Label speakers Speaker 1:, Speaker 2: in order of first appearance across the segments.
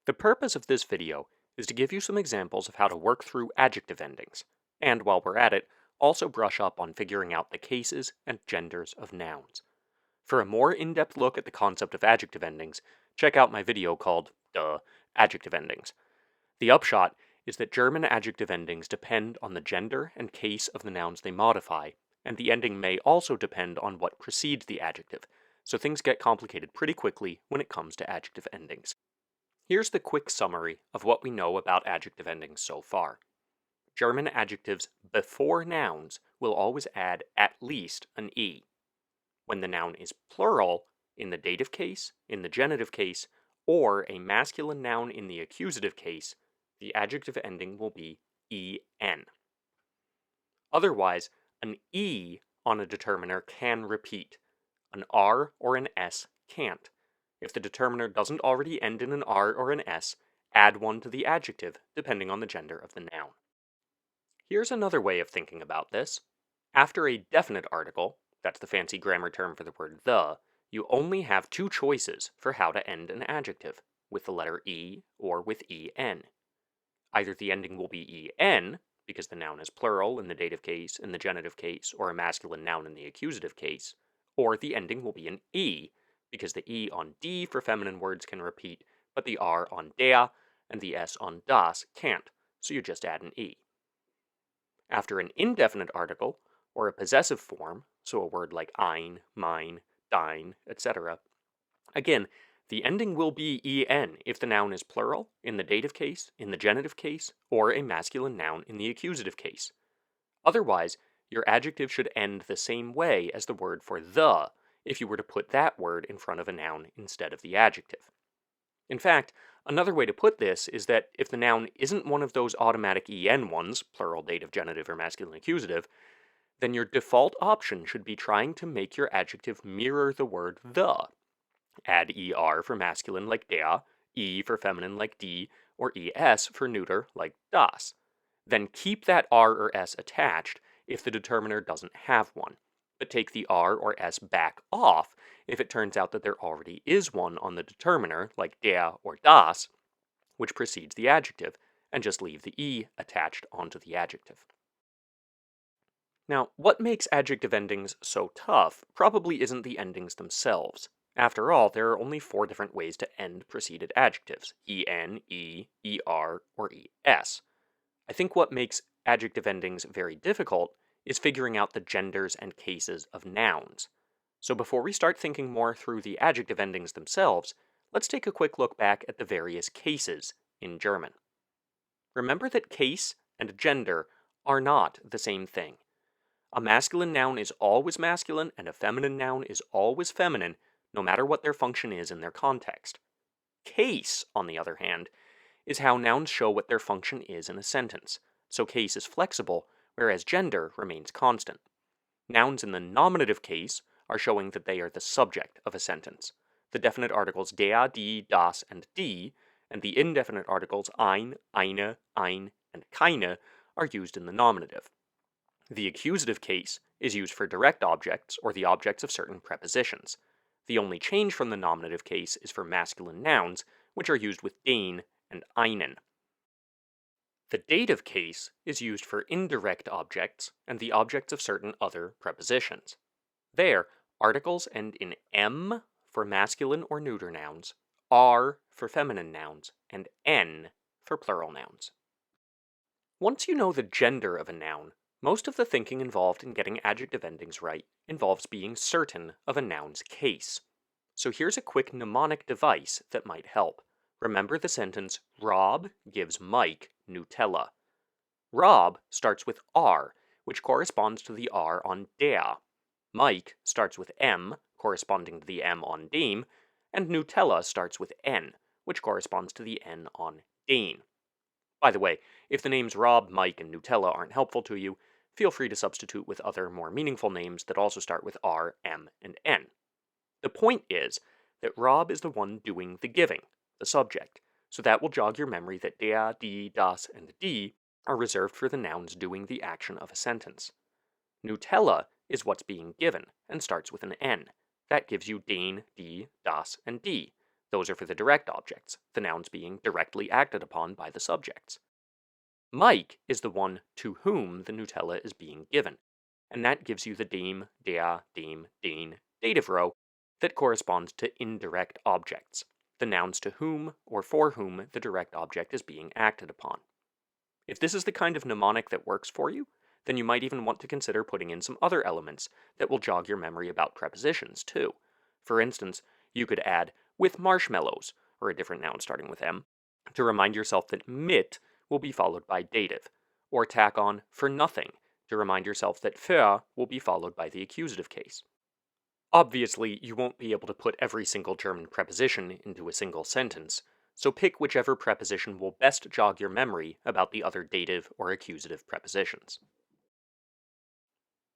Speaker 1: The purpose of this video is to give you some examples of how to work through adjective endings, and while we're at it, also brush up on figuring out the cases and genders of nouns. For a more in-depth look at the concept of adjective endings, check out my video called, Adjective Endings. The upshot is that German adjective endings depend on the gender and case of the nouns they modify, and the ending may also depend on what precedes the adjective, so things get complicated pretty quickly when it comes to adjective endings. Here's the quick summary of what we know about adjective endings so far. German adjectives before nouns will always add at least an E. When the noun is plural, in the dative case, in the genitive case, or a masculine noun in the accusative case, the adjective ending will be en. Otherwise, an E on a determiner can repeat. An R or an S can't. If the determiner doesn't already end in an R or an S, add one to the adjective, depending on the gender of the noun. Here's another way of thinking about this. After a definite article, that's the fancy grammar term for the word the, you only have two choices for how to end an adjective, with the letter E or with en. Either the ending will be en, because the noun is plural in the dative case, in the genitive case, or a masculine noun in the accusative case, or the ending will be an E, because the E on D for feminine words can repeat, but the R on der and the S on das can't, so you just add an E. After an indefinite article, or a possessive form, so a word like ein, mine, dein, etc., again, the ending will be en if the noun is plural in the dative case, in the genitive case, or a masculine noun in the accusative case. Otherwise, your adjective should end the same way as the word for the if you were to put that word in front of a noun instead of the adjective. In fact, another way to put this is that if the noun isn't one of those automatic en ones, plural, dative, genitive, or masculine accusative, then your default option should be trying to make your adjective mirror the word the. Add er for masculine like der, e for feminine like die, or es for neuter like das. Then keep that r or s attached if the determiner doesn't have one, but take the r or s back off if it turns out that there already is one on the determiner, like der or das, which precedes the adjective, and just leave the e attached onto the adjective. Now, what makes adjective endings so tough probably isn't the endings themselves. After all, there are only 4 different ways to end preceded adjectives: en, e, er, or es. I think what makes adjective endings very difficult is figuring out the genders and cases of nouns. So before we start thinking more through the adjective endings themselves, let's take a quick look back at the various cases in German. Remember that case and gender are not the same thing. A masculine noun is always masculine and a feminine noun is always feminine, no matter what their function is in their context. Case, on the other hand, is how nouns show what their function is in a sentence, so case is flexible, whereas gender remains constant. Nouns in the nominative case are showing that they are the subject of a sentence. The definite articles der, die, das, and die, and the indefinite articles ein, eine, ein, and keine are used in the nominative. The accusative case is used for direct objects or the objects of certain prepositions. The only change from the nominative case is for masculine nouns, which are used with den and einen. The dative case is used for indirect objects and the objects of certain other prepositions. There, articles end in m for masculine or neuter nouns, r for feminine nouns, and n for plural nouns. Once you know the gender of a noun, most of the thinking involved in getting adjective endings right involves being certain of a noun's case. So here's a quick mnemonic device that might help. Remember the sentence, Rob gives Mike Nutella. Rob starts with R, which corresponds to the R on der. Mike starts with M, corresponding to the M on dem, and Nutella starts with N, which corresponds to the N on den. By the way, if the names Rob, Mike, and Nutella aren't helpful to you, feel free to substitute with other more meaningful names that also start with R, M, and N. The point is that Rob is the one doing the giving, the subject, so that will jog your memory that der, die, das, and die are reserved for the nouns doing the action of a sentence. Nutella is what's being given, and starts with an N. That gives you den, die, das, and die, Those are for the direct objects, the nouns being directly acted upon by the subjects. Mike is the one to whom the Nutella is being given, and that gives you the dem, der, dem, den dative row that corresponds to indirect objects, the nouns to whom or for whom the direct object is being acted upon. If this is the kind of mnemonic that works for you, then you might even want to consider putting in some other elements that will jog your memory about prepositions too. For instance, you could add with marshmallows, or a different noun starting with M, to remind yourself that mit will be followed by dative, or tack on for nothing to remind yourself that für will be followed by the accusative case. Obviously, you won't be able to put every single German preposition into a single sentence, so pick whichever preposition will best jog your memory about the other dative or accusative prepositions.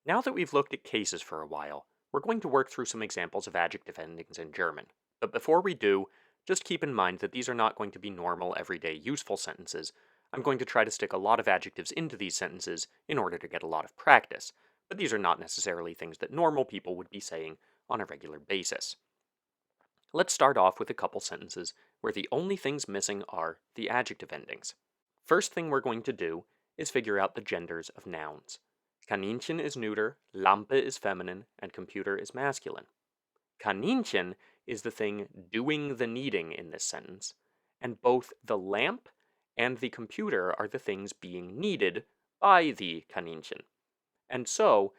Speaker 1: Now that we've looked at cases for a while, we're going to work through some examples of adjective endings in German. But before we do, just keep in mind that these are not going to be normal, everyday, useful sentences. I'm going to try to stick a lot of adjectives into these sentences in order to get a lot of practice, but these are not necessarily things that normal people would be saying on a regular basis. Let's start off with a couple sentences where the only things missing are the adjective endings. First thing we're going to do is figure out the genders of nouns. Kaninchen is neuter, Lampe is feminine, and computer is masculine. Kaninchen is the thing doing the kneading in this sentence, and both the lamp and the computer are the things being kneaded by the Kaninchen. And so,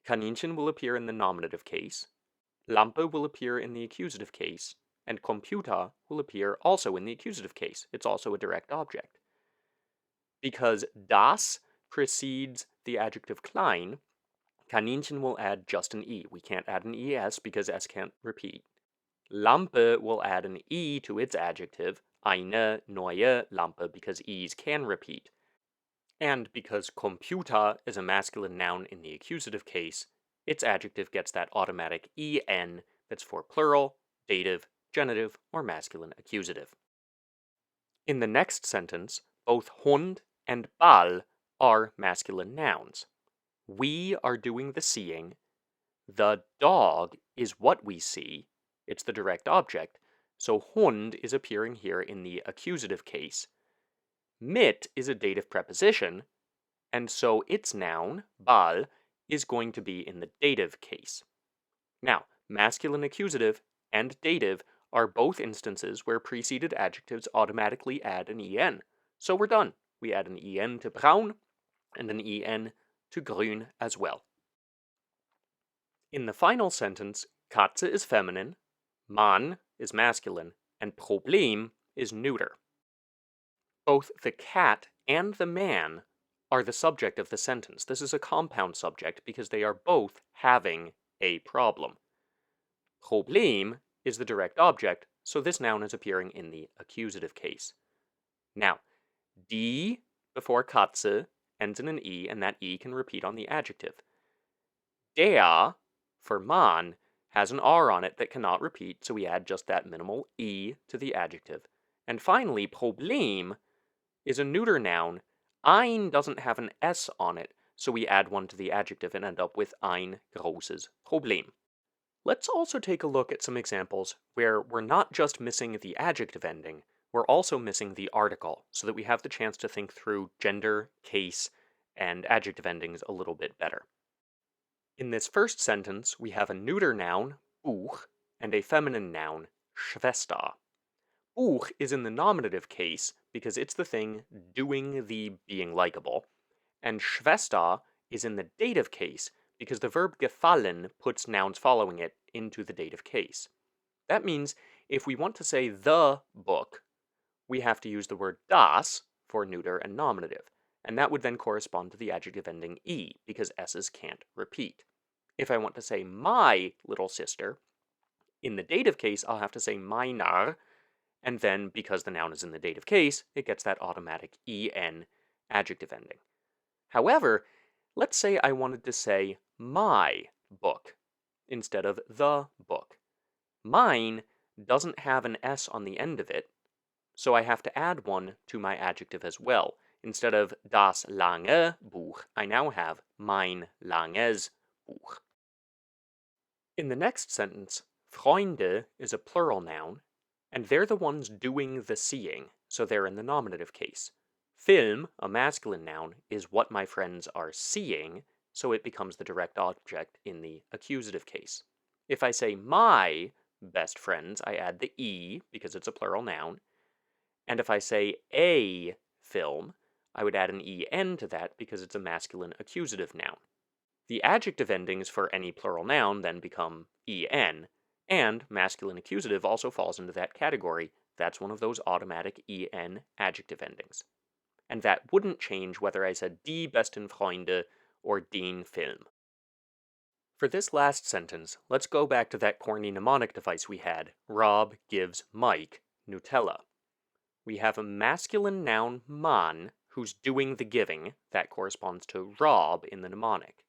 Speaker 1: Kaninchen will appear in the nominative case, Lampe will appear in the accusative case, and Computer will appear also in the accusative case. It's also a direct object. Because das precedes the adjective klein, Kaninchen will add just an E. We can't add an ES because S can't repeat. Lampe will add an E to its adjective, eine neue Lampe, because E's can repeat. And because Computer is a masculine noun in the accusative case, its adjective gets that automatic EN that's for plural, dative, genitive, or masculine accusative. In the next sentence, both Hund and Ball are masculine nouns. We are doing the seeing. The dog is what we see. It's the direct object. So Hund is appearing here in the accusative case. Mit is a dative preposition, and so its noun, Ball, is going to be in the dative case. Now, masculine accusative and dative are both instances where preceded adjectives automatically add an en. So we're done. We add an en to braun and an en to grün as well. In the final sentence, Katze is feminine, Mann is masculine, and Problem is neuter. Both the cat and the man are the subject of the sentence. This is a compound subject because they are both having a problem. Problem is the direct object, so this noun is appearing in the accusative case. Now, die before Katze ends in an E, and that E can repeat on the adjective. Der, for Mann, has an R on it that cannot repeat, so we add just that minimal E to the adjective. And finally, Problem is a neuter noun. Ein doesn't have an S on it, so we add one to the adjective and end up with ein großes Problem. Let's also take a look at some examples where we're not just missing the adjective ending, we're also missing the article, so that we have the chance to think through gender, case, and adjective endings a little bit better. In this first sentence, we have a neuter noun, Buch, and a feminine noun, Schwester. Buch is in the nominative case because it's the thing doing the being likable, and Schwester is in the dative case because the verb gefallen puts nouns following it into the dative case. That means if we want to say the book, we have to use the word das for neuter and nominative, and that would then correspond to the adjective ending E because S's can't repeat. If I want to say my little sister, in the dative case I'll have to say meiner, and then because the noun is in the dative case, it gets that automatic en adjective ending. However, let's say I wanted to say my book instead of the book. Mine doesn't have an S on the end of it, so I have to add one to my adjective as well. Instead of das lange Buch, I now have mein langes Buch. In the next sentence, Freunde is a plural noun, And they're the ones doing the seeing, so they're in the nominative case. Film, a masculine noun, is what my friends are seeing, so it becomes the direct object in the accusative case. If I say my best friends, I add the E because it's a plural noun. And if I say a film, I would add an EN to that because it's a masculine accusative noun. The adjective endings for any plural noun then become EN, and masculine accusative also falls into that category. That's one of those automatic EN adjective endings. And that wouldn't change whether I said die besten Freunde or den Film. For this last sentence, let's go back to that corny mnemonic device we had. Rob gives Mike Nutella. We have a masculine noun, man, who's doing the giving. That corresponds to Rob in the mnemonic.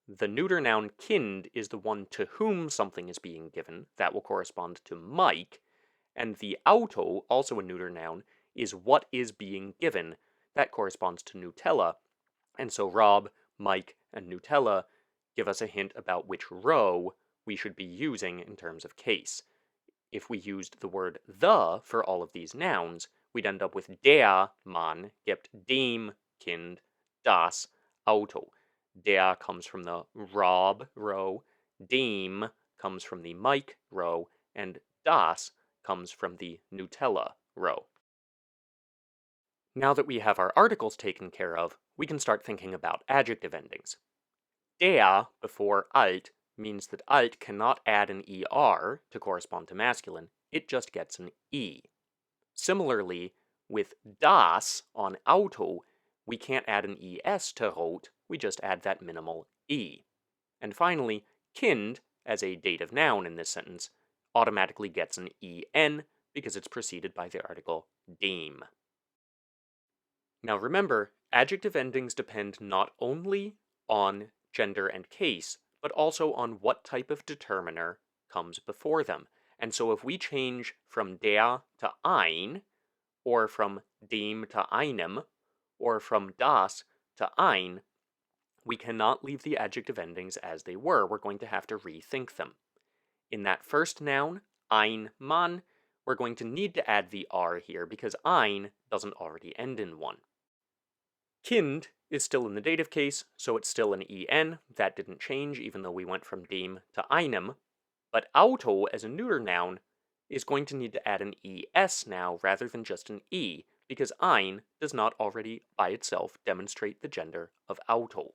Speaker 1: The neuter noun kind is the one to whom something is being given. That will correspond to Mike. And the auto, also a neuter noun, is what is being given. That corresponds to Nutella. And so Rob, Mike, and Nutella give us a hint about which row we should be using in terms of case. If we used the word the for all of these nouns, we'd end up with der Mann gibt dem Kind das Auto. Der comes from the Rob row, dem comes from the Mike row, and das comes from the Nutella row. Now that we have our articles taken care of, we can start thinking about adjective endings. Der before alt means that alt cannot add an ER to correspond to masculine, it just gets an E. Similarly, with das on Auto, we can't add an ES to rot, we just add that minimal E. And finally, Kind, as a dative noun in this sentence, automatically gets an EN because it's preceded by the article dem. Now remember, adjective endings depend not only on gender and case, but also on what type of determiner comes before them. And so if we change from der to ein, or from dem to einem, or from das to ein, we cannot leave the adjective endings as they were. We're going to have to rethink them. In that first noun, ein Mann, we're going to need to add the R here because ein doesn't already end in one. Kind is still in the dative case, so it's still an EN. That didn't change even though we went from dem to einem. But Auto, as a neuter noun, is going to need to add an ES now rather than just an E, because ein does not already by itself demonstrate the gender of Auto.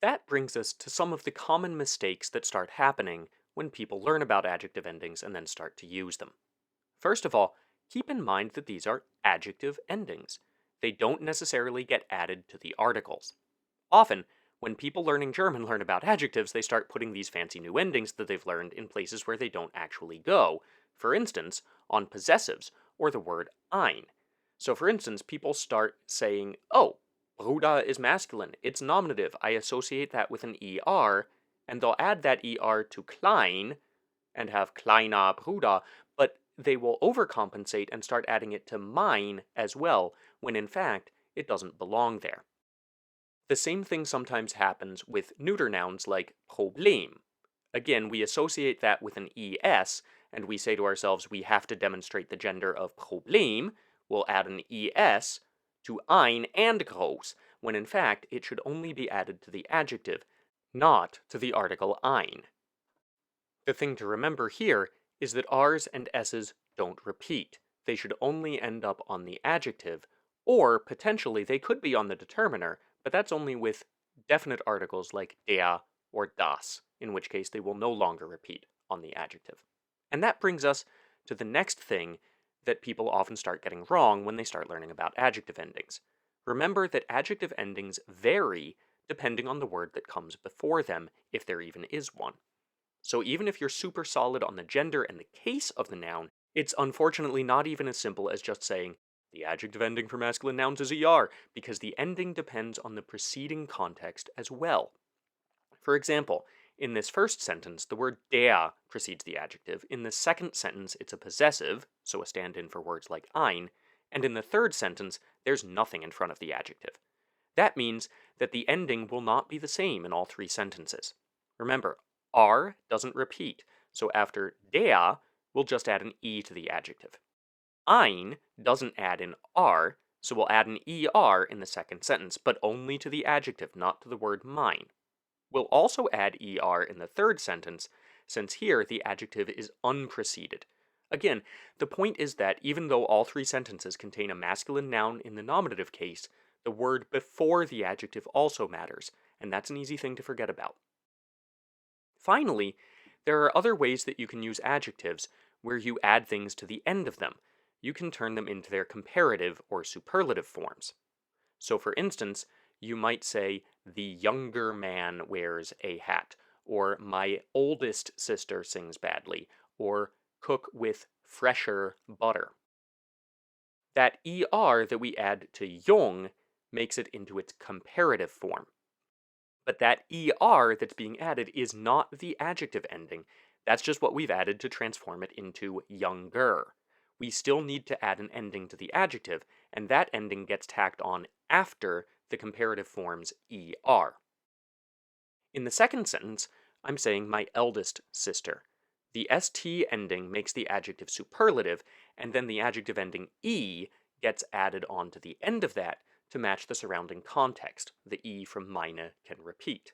Speaker 1: That brings us to some of the common mistakes that start happening when people learn about adjective endings and then start to use them. First of all, keep in mind that these are adjective endings. They don't necessarily get added to the articles. Often, when people learning German learn about adjectives, they start putting these fancy new endings that they've learned in places where they don't actually go. For instance, on possessives, or the word ein. So for instance, people start saying, oh, Bruder is masculine, it's nominative, I associate that with an ER, and they'll add that ER to klein, and have kleiner Bruder, but they will overcompensate and start adding it to mein as well, when in fact, it doesn't belong there. The same thing sometimes happens with neuter nouns like Problem. Again, we associate that with an ES, and we say to ourselves we have to demonstrate the gender of Problem, we'll add an ES to ein and groß, when in fact it should only be added to the adjective, not to the article ein. The thing to remember here is that R's and S's don't repeat. They should only end up on the adjective, or potentially they could be on the determiner, but that's only with definite articles like der or das, in which case they will no longer repeat on the adjective. And that brings us to the next thing that people often start getting wrong when they start learning about adjective endings. Remember that adjective endings vary depending on the word that comes before them, if there even is one. So even if you're super solid on the gender and the case of the noun, it's unfortunately not even as simple as just saying, the adjective ending for masculine nouns is ER, because the ending depends on the preceding context as well. For example, in this first sentence, the word der precedes the adjective. In the second sentence, it's a possessive, so a stand-in for words like ein, and in the third sentence, there's nothing in front of the adjective. That means that the ending will not be the same in all three sentences. Remember, R doesn't repeat, So after der, we'll just add an e to the adjective. Ein doesn't add an r, so we'll add an er in the second sentence, but only to the adjective, not to the word mine. We'll also add er in the third sentence, since here the adjective is unpreceded. Again, the point is that even though all three sentences contain a masculine noun in the nominative case, the word before the adjective also matters, and that's an easy thing to forget about. Finally, there are other ways that you can use adjectives where you add things to the end of them. You can turn them into their comparative or superlative forms. So for instance, you might say, the younger man wears a hat, or my oldest sister sings badly, or cook with fresher butter. That er that we add to jung makes it into its comparative form. But that er that's being added is not the adjective ending. That's just what we've added to transform it into younger. We still need to add an ending to the adjective, and that ending gets tacked on after the comparative form's er. In the second sentence, I'm saying my eldest sister. The st ending makes the adjective superlative, and then the adjective ending e gets added on to the end of that to match the surrounding context. The e from meine can repeat.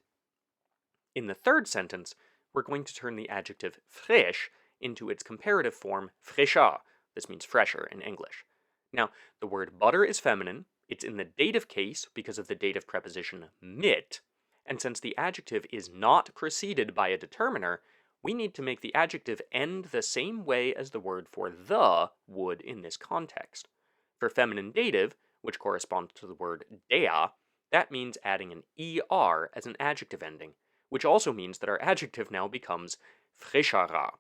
Speaker 1: In the third sentence, we're going to turn the adjective frisch into its comparative form frischer. This means fresher in English. Now, the word butter is feminine. It's in the dative case because of the dative preposition mit, and since the adjective is not preceded by a determiner, we need to make the adjective end the same way as the word for the would in this context. For feminine dative, which corresponds to the word der, that means adding an er as an adjective ending, which also means that our adjective now becomes frischerer.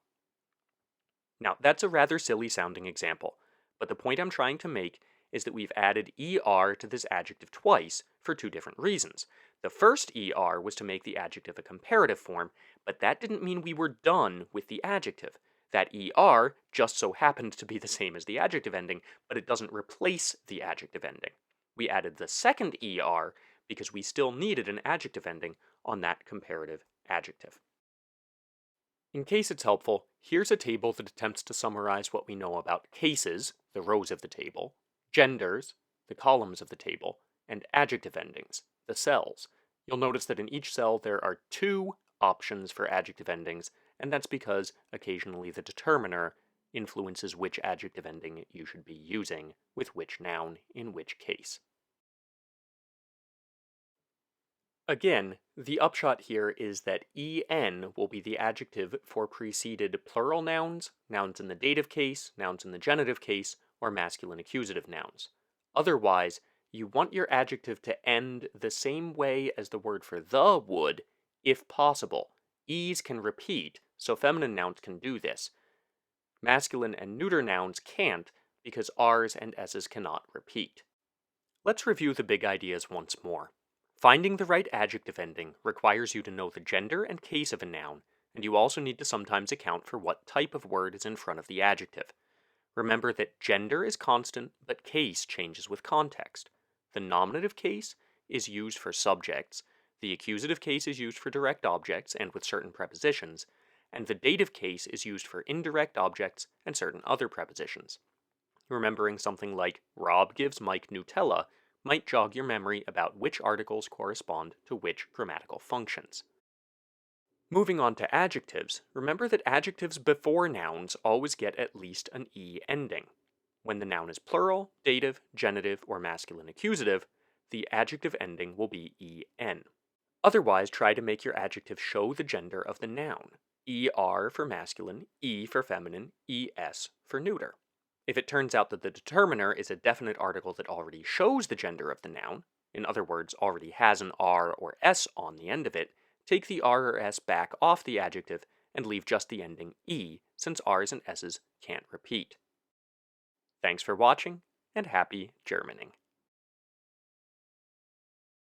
Speaker 1: Now, that's a rather silly sounding example, but the point I'm trying to make is that we've added er to this adjective twice for two different reasons. The first er was to make the adjective a comparative form, but that didn't mean we were done with the adjective. That er just so happened to be the same as the adjective ending, but it doesn't replace the adjective ending. We added the second er because we still needed an adjective ending on that comparative adjective. In case it's helpful, here's a table that attempts to summarize what we know about cases, the rows of the table, genders, the columns of the table, and adjective endings, the cells. You'll notice that in each cell there are two options for adjective endings, and that's because occasionally the determiner influences which adjective ending you should be using with which noun in which case. Again, the upshot here is that en will be the adjective for preceded plural nouns, nouns in the dative case, nouns in the genitive case, or masculine accusative nouns. Otherwise, you want your adjective to end the same way as the word for the would, if possible. E's can repeat, so feminine nouns can do this. Masculine and neuter nouns can't, because R's and S's cannot repeat. Let's review the big ideas once more. Finding the right adjective ending requires you to know the gender and case of a noun, and you also need to sometimes account for what type of word is in front of the adjective. Remember that gender is constant, but case changes with context. The nominative case is used for subjects, the accusative case is used for direct objects and with certain prepositions, and the dative case is used for indirect objects and certain other prepositions. Remembering something like Rob gives Mike Nutella might jog your memory about which articles correspond to which grammatical functions. Moving on to adjectives, remember that adjectives before nouns always get at least an E ending. When the noun is plural, dative, genitive, or masculine accusative, the adjective ending will be en. Otherwise, try to make your adjective show the gender of the noun. Er for masculine, E for feminine, es for neuter. If it turns out that the determiner is a definite article that already shows the gender of the noun, in other words, already has an R or S on the end of it, take the R or S back off the adjective and leave just the ending E, since R's and S's can't repeat. Thanks for watching, and happy Germaning.